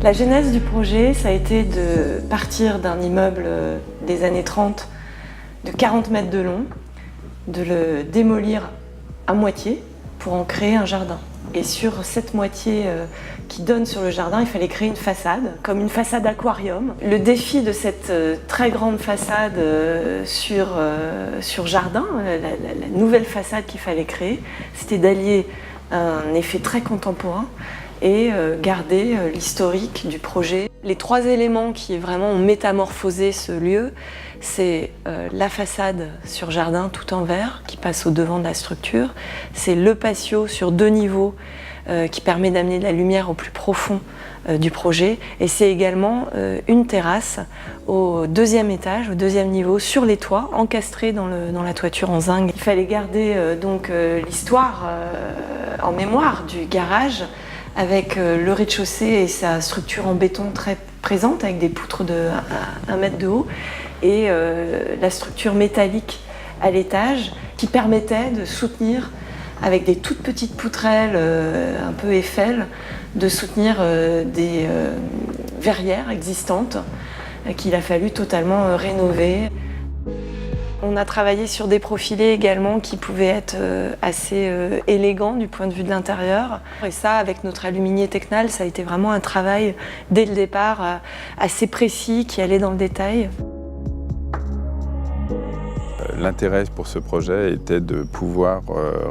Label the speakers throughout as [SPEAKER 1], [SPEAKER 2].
[SPEAKER 1] La genèse du projet, ça a été de partir d'un immeuble des années 30 de 40 mètres de long, de le démolir à moitié pour en créer un jardin. Et sur cette moitié qui donne sur le jardin, il fallait créer une façade, comme une façade aquarium. Le défi de cette très grande façade sur jardin, la nouvelle façade qu'il fallait créer, c'était d'allier un effet très contemporain et garder l'historique du projet. Les trois éléments qui vraiment ont métamorphosé ce lieu, c'est la façade sur jardin tout en verre qui passe au devant de la structure, c'est le patio sur 2 niveaux qui permet d'amener de la lumière au plus profond du projet, et c'est également une terrasse au 2e étage, au 2e niveau, sur les toits, encastrée dans la toiture en zinc. Il fallait garder donc l'histoire en mémoire du garage, avec le rez-de-chaussée et sa structure en béton très présente, avec des poutres de 1 mètre de haut, et la structure métallique à l'étage qui permettait de soutenir, avec des toutes petites poutrelles un peu Eiffel, de soutenir des verrières existantes qu'il a fallu totalement rénover. On a travaillé sur des profilés également qui pouvaient être assez élégants du point de vue de l'intérieur. Et ça, avec notre aluminier Tecnal, ça a été vraiment un travail dès le départ assez précis qui allait dans le détail.
[SPEAKER 2] L'intérêt pour ce projet était de pouvoir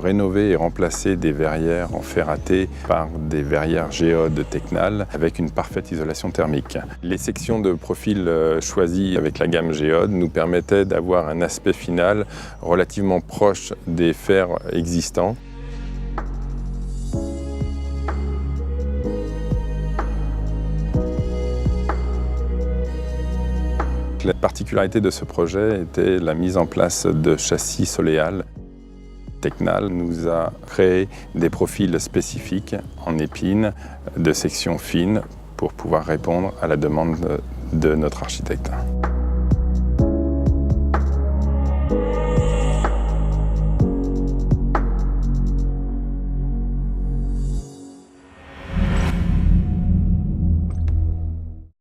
[SPEAKER 2] rénover et remplacer des verrières en ferraté par des verrières géodes Tecnal avec une parfaite isolation thermique. Les sections de profil choisies avec la gamme géode nous permettaient d'avoir un aspect final relativement proche des fers existants. La particularité de ce projet était la mise en place de châssis Soleal. Tecnal nous a créé des profils spécifiques en épines de section fine pour pouvoir répondre à la demande de notre architecte.